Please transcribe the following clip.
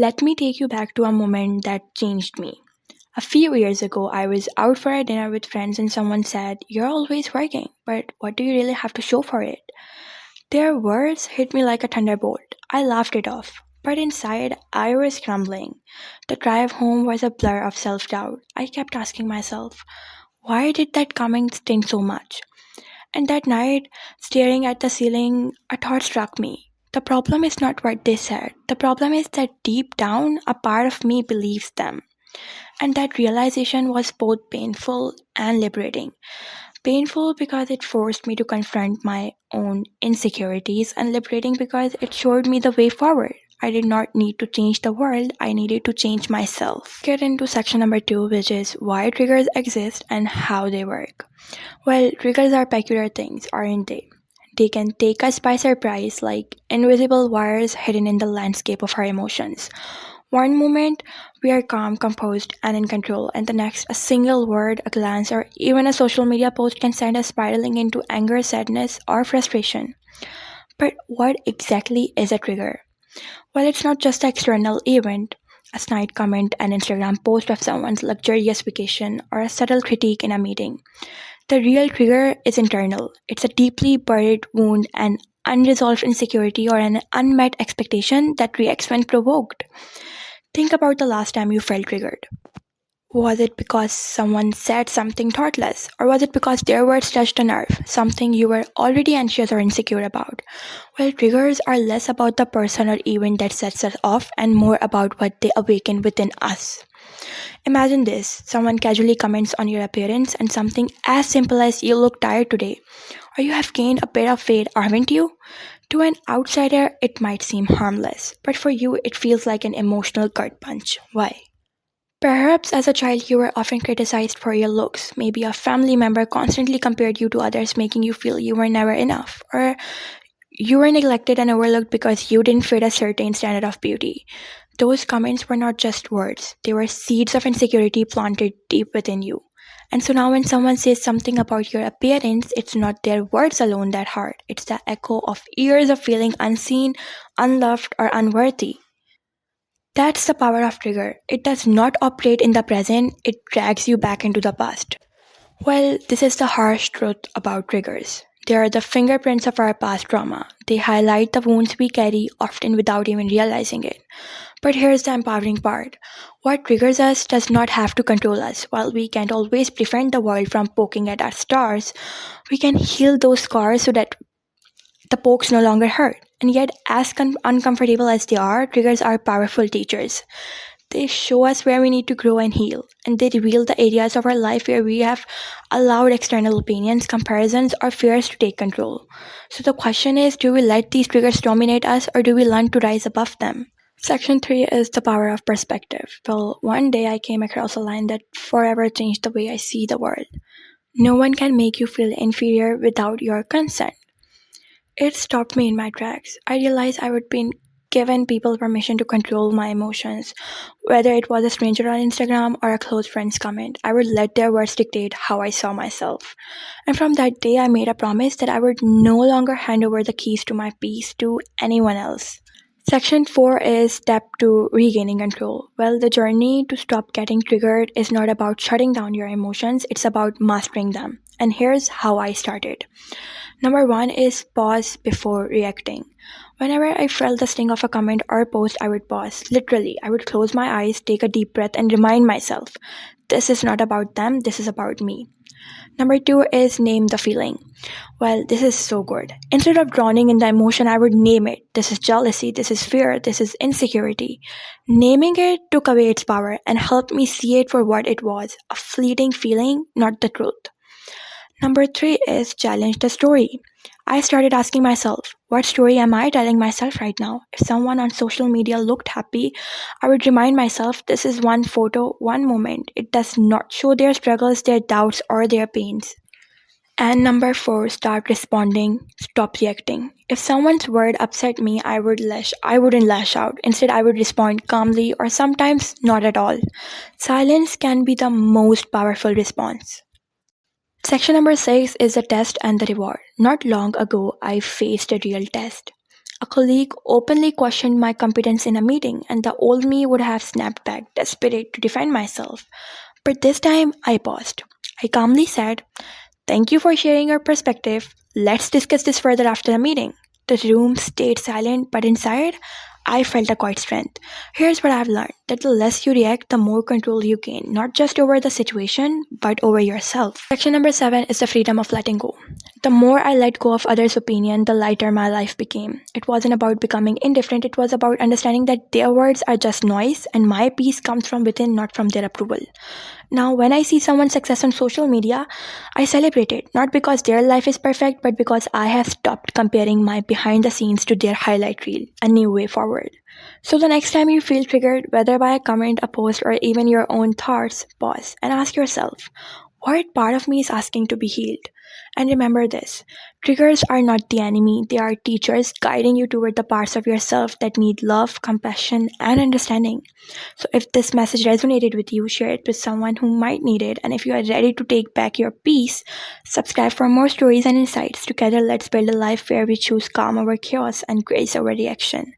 Let me take you back to a moment that changed me. A few years ago, I was out for a dinner with friends and someone said, "You're always working, but what do you really have to show for it?" Their words hit me like a thunderbolt. I laughed it off, but inside, I was crumbling. The drive home was a blur of self doubt. I kept asking myself, why did that comment sting so much? And that night, staring at the ceiling, a thought struck me. The problem is not what they said. The problem is that deep down, a part of me believes them. And that realization was both painful and liberating. Painful because it forced me to confront my own insecurities, and liberating because it showed me the way forward. I did not need to change the world, I needed to change myself. Get into section number 2, which is why triggers exist and how they work. Well, triggers are peculiar things, aren't they? They can take us by surprise like invisible wires hidden in the landscape of our emotions. One moment, we are calm, composed, and in control, and the next, a single word, a glance, or even a social media post can send us spiraling into anger, sadness, or frustration. But what exactly is a trigger? Well, it's not just an external event, a snide comment, an Instagram post of someone's luxurious vacation, or a subtle critique in a meeting. The real trigger is internal. It's a deeply buried wound, an unresolved insecurity, or an unmet expectation that reacts when provoked. Think about the last time you felt triggered. Was it because someone said something thoughtless? Or was it because their words touched a nerve, something you were already anxious or insecure about? Well, triggers are less about the person or event that sets us off and more about what they awaken within us. Imagine this, someone casually comments on your appearance and something as simple as "you look tired today," or "you have gained a bit of weight, haven't you?" To an outsider, it might seem harmless, but for you, it feels like an emotional gut punch. Why? Perhaps as a child, you were often criticized for your looks. Maybe a family member constantly compared you to others, making you feel you were never enough. Or you were neglected and overlooked because you didn't fit a certain standard of beauty. Those comments were not just words, they were seeds of insecurity planted deep within you. And so now, when someone says something about your appearance, it's not their words alone that hurt, it's the echo of years of feeling unseen, unloved, or unworthy. That's the power of trigger. It does not operate in the present, it drags you back into the past. Well, this is the harsh truth about triggers. They are the fingerprints of our past trauma. They highlight the wounds we carry, often without even realizing it. But here's the empowering part. What triggers us does not have to control us. While we can't always prevent the world from poking at our stars, we can heal those scars so that the pokes no longer hurt. And yet, as uncomfortable as they are, triggers are powerful teachers. They show us where we need to grow and heal, and they reveal the areas of our life where we have allowed external opinions, comparisons, or fears to take control. So the question is, do we let these triggers dominate us, or do we learn to rise above them? Section 3 is the power of perspective. Well, one day I came across a line that forever changed the way I see the world. No one can make you feel inferior without your consent. It stopped me in my tracks. I realized I would be given people permission to control my emotions. Whether it was a stranger on Instagram or a close friend's comment, I would let their words dictate how I saw myself. And from that day, I made a promise that I would no longer hand over the keys to my peace to anyone else. Section 4 is Step to Regaining Control. Well, the journey to stop getting triggered is not about shutting down your emotions, it's about mastering them. And here's how I started. Number 1 is pause before reacting. Whenever I felt the sting of a comment or post, I would pause. Literally, I would close my eyes, take a deep breath, and remind myself, this is not about them, this is about me. Number 2 is name the feeling. Well, this is so good. Instead of drowning in the emotion, I would name it. This is jealousy, this is fear, this is insecurity. Naming it took away its power and helped me see it for what it was, a fleeting feeling, not the truth. Number 3 is challenge the story. I started asking myself, what story am I telling myself right now? If someone on social media looked happy, I would remind myself this is one photo, one moment. It does not show their struggles, their doubts, or their pains. And number 4, start responding, stop reacting. If someone's word upset me, I wouldn't lash out. Instead, I would respond calmly or sometimes not at all. Silence can be the most powerful response. Section number 6 is the test and the reward. Not long ago, I faced a real test. A colleague openly questioned my competence in a meeting, and the old me would have snapped back, desperate to defend myself. But this time, I paused. I calmly said, "Thank you for sharing your perspective. Let's discuss this further after the meeting." The room stayed silent, but inside, I felt a quiet strength. Here's what I've learned, that the less you react, the more control you gain, not just over the situation, but over yourself. Section number 7 is the freedom of letting go. The more I let go of others' opinion, the lighter my life became. It wasn't about becoming indifferent, it was about understanding that their words are just noise, and my peace comes from within, not from their approval. Now, when I see someone's success on social media, I celebrate it, not because their life is perfect, but because I have stopped comparing my behind the scenes to their highlight reel, a new way forward. So, the next time you feel triggered, whether by a comment, a post, or even your own thoughts, pause and ask yourself, what part of me is asking to be healed? And remember this, triggers are not the enemy, they are teachers guiding you toward the parts of yourself that need love, compassion, and understanding. So, if this message resonated with you, share it with someone who might need it. And if you are ready to take back your peace, subscribe for more stories and insights. Together, let's build a life where we choose calm over chaos and grace over reaction.